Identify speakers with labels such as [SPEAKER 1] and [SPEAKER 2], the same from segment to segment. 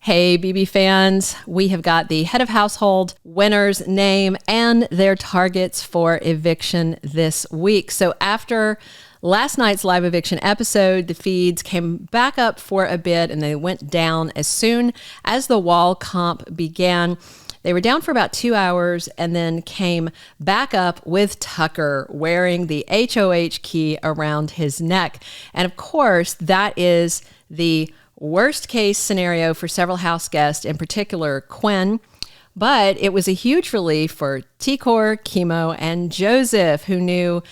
[SPEAKER 1] Hey, BB fans, we have got the head of household winner's name and their targets for eviction this week. So after last night's live eviction episode, the feeds came back up for a bit and they went down as soon as the wall comp began. They were down for about 2 hours and then came back up with Tucker wearing the HOH key around his neck. And of course, that is the worst case scenario for several house guests, in particular Quinn. But it was a huge relief for T-Kor, Kimo, and Joseph, who knew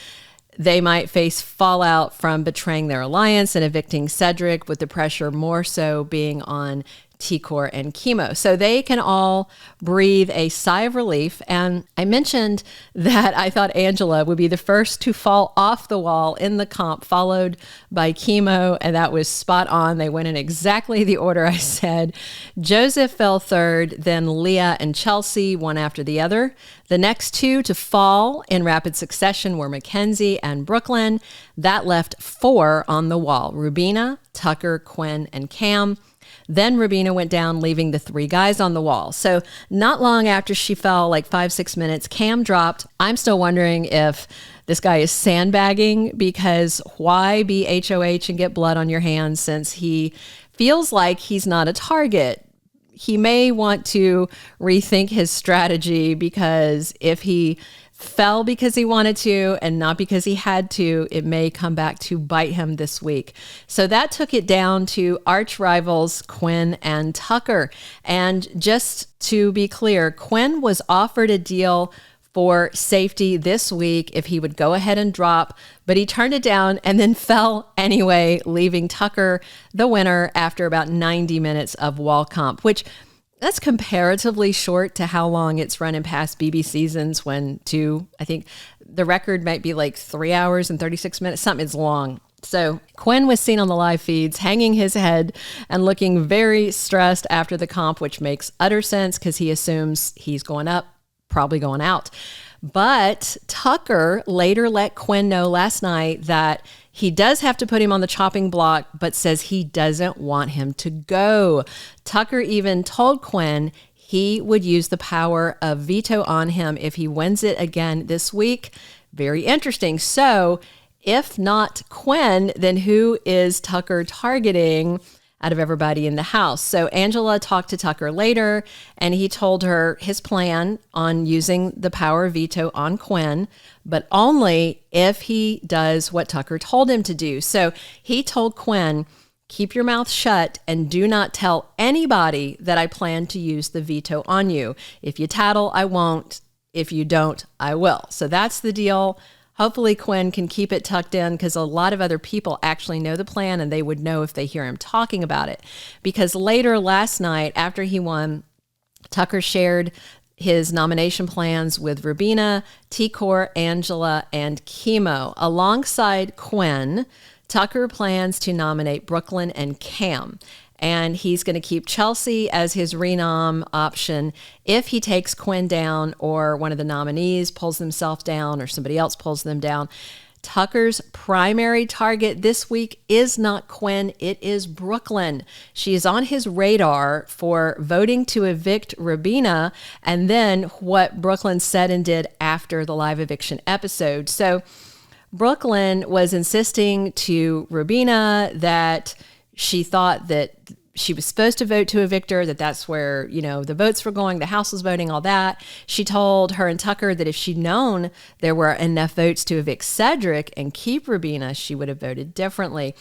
[SPEAKER 1] they might face fallout from betraying their alliance and evicting Cedric, with the pressure more so being on T-Kor and Kimo. So they can all breathe a sigh of relief. And I mentioned that I thought Angela would be the first to fall off the wall in the comp, followed by Kimo, and that was spot on. They went in exactly the order I said. Joseph fell third, then Leah and Chelsea, one after the other. The next two to fall in rapid succession were Mackenzie and Brooklyn. That left four on the wall: Rubina, Tucker, Quinn, and Cam. Then Rubina went down, leaving the three guys on the wall. So not long after she fell, like 5-6 minutes, Cam dropped. I'm still wondering if this guy is sandbagging, because why be HOH and get blood on your hands since he feels like he's not a target? He may want to rethink his strategy, because if he fell because he wanted to and not because he had to, it may come back to bite him this week. So that took it down to arch rivals Quinn and Tucker. And just to be clear, Quinn was offered a deal for safety this week if he would go ahead and drop, but he turned it down and then fell anyway, leaving Tucker the winner after about 90 minutes of wall comp, which that's comparatively short to how long it's run in past BB seasons, when I think the record might be like 3 hours and 36 minutes. Something is long. So Quinn was seen on the live feeds hanging his head and looking very stressed after the comp, which makes utter sense because he assumes he's going up, probably going out. But Tucker later let Quinn know last night that he does have to put him on the chopping block, but says he doesn't want him to go. Tucker even told Quinn he would use the power of veto on him if he wins it again this week. Very interesting. So if not Quinn, then who is Tucker targeting out of everybody in the house? So Angela talked to Tucker later, and he told her his plan on using the power of veto on Quinn, but only if he does what Tucker told him to do. So he told Quinn, keep your mouth shut and do not tell anybody that I plan to use the veto on you. If you tattle, I won't. If you don't, I will. So that's the deal. Hopefully Quinn can keep it tucked in, because a lot of other people actually know the plan and they would know if they hear him talking about it. Because later last night, after he won, Tucker shared his nomination plans with Rubina, T-Kor, Angela, and Kimo. Alongside Quinn, Tucker plans to nominate Brooklyn and Cam. And he's going to keep Chelsea as his renom option if he takes Quinn down, or one of the nominees pulls themselves down, or somebody else pulls them down. Tucker's primary target this week is not Quinn, it is Brooklyn. She is on his radar for voting to evict Rubina, and then what Brooklyn said and did after the live eviction episode. So Brooklyn was insisting to Rubina that she thought that she was supposed to vote to evict her, that's where, the votes were going, the house was voting, all that. She told her and Tucker that if she'd known there were enough votes to evict Cedric and keep Rubina, she would have voted differently.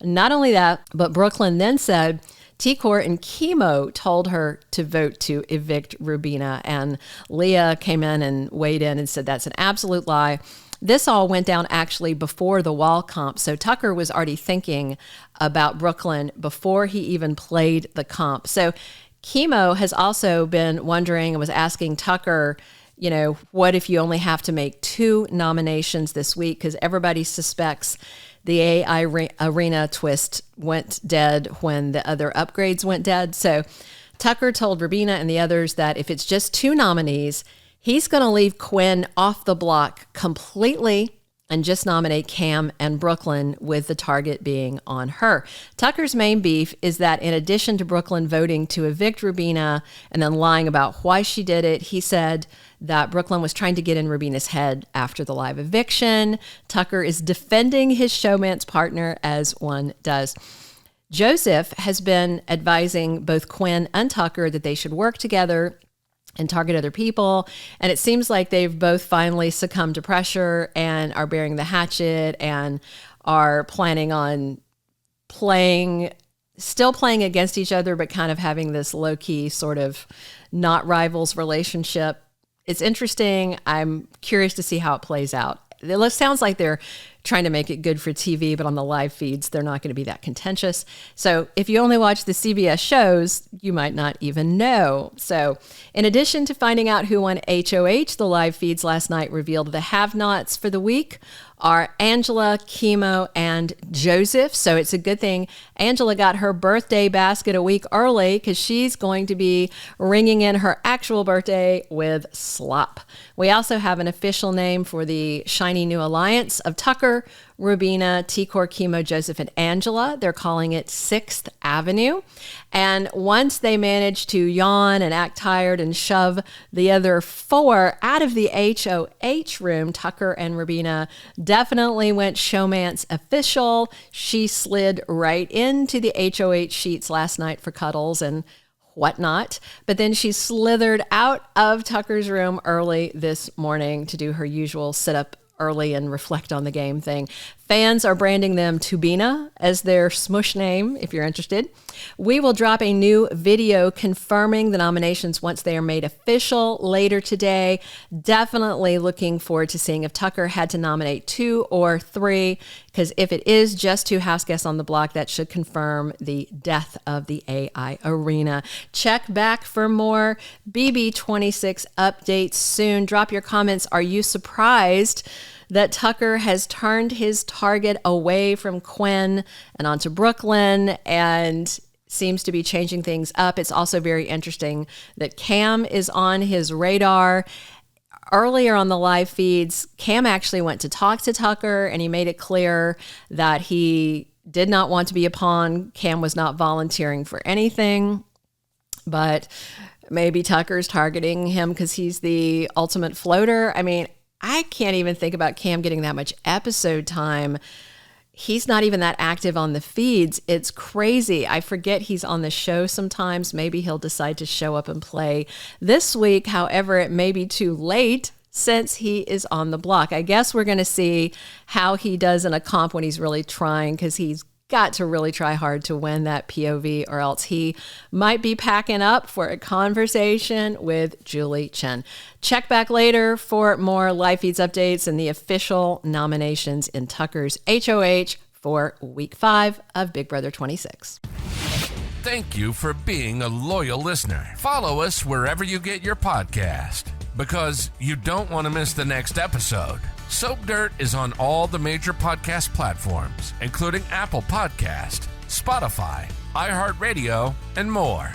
[SPEAKER 1] Not only that, but Brooklyn then said T-Kor and Kimo told her to vote to evict Rubina, and Leah came in and weighed in and said that's an absolute lie. This all went down actually before the wall comp. So Tucker was already thinking about Brooklyn before he even played the comp. So Kimo has also been wondering and was asking Tucker, what if you only have to make 2 nominations this week? Because everybody suspects the AI arena twist went dead when the other upgrades went dead. So Tucker told Rubina and the others that if it's just 2 nominees, he's going to leave Quinn off the block completely and just nominate Cam and Brooklyn, with the target being on her. Tucker's main beef is that in addition to Brooklyn voting to evict Rubina and then lying about why she did it, he said that Brooklyn was trying to get in Rubina's head after the live eviction. Tucker is defending his showmance partner, as one does. Joseph has been advising both Quinn and Tucker that they should work together and target other people. And it seems like they've both finally succumbed to pressure and are bearing the hatchet and are planning on still playing against each other, but kind of having this low-key sort of not rivals relationship. It's interesting. I'm curious to see how it plays out. It sounds like they're trying to make it good for TV, but on the live feeds, they're not going to be that contentious. So if you only watch the CBS shows, you might not even know. So in addition to finding out who won HOH, the live feeds last night revealed the have-nots for the week are Angela, Kimo, and Joseph. So it's a good thing Angela got her birthday basket a week early, because she's going to be ringing in her actual birthday with slop. We also have an official name for the shiny new alliance of Tucker, Rubina, T-Kor, Kimo, Joseph, and Angela. They're calling it 6th Avenue. And once they manage to yawn and act tired and shove the other 4 out of the HOH room, Tucker and Rubina definitely went showmance official. She slid right into the HOH sheets last night for cuddles and whatnot. But then she slithered out of Tucker's room early this morning to do her usual sit-up early and reflect on the game thing. Fans are branding them Tubina as their smush name, if you're interested. We will drop a new video confirming the nominations once they are made official later today. Definitely looking forward to seeing if Tucker had to nominate 2 or 3, because if it is just 2 house guests on the block, that should confirm the death of the AI arena. Check back for more BB26 updates soon. Drop your comments. Are you surprised that Tucker has turned his target away from Quinn and onto Brooklyn and seems to be changing things up? It's also very interesting that Cam is on his radar. Earlier on the live feeds, Cam actually went to talk to Tucker, and he made it clear that he did not want to be a pawn. Cam was not volunteering for anything, but maybe Tucker's targeting him because he's the ultimate floater. I mean, I can't even think about Cam getting that much episode time. He's not even that active on the feeds. It's crazy. I forget he's on the show sometimes. Maybe he'll decide to show up and play this week. However, it may be too late since he is on the block. I guess we're going to see how he does in a comp when he's really trying, because he's got to really try hard to win that POV, or else he might be packing up for a conversation with Julie Chen. Check back later for more live feeds updates and the official nominations in Tucker's HOH for week 5 of Big Brother 26.
[SPEAKER 2] Thank you for being a loyal listener. Follow us wherever you get your podcast, because you don't want to miss the next episode. Soap Dirt is on all the major podcast platforms, including Apple Podcast, Spotify, iHeartRadio, and more.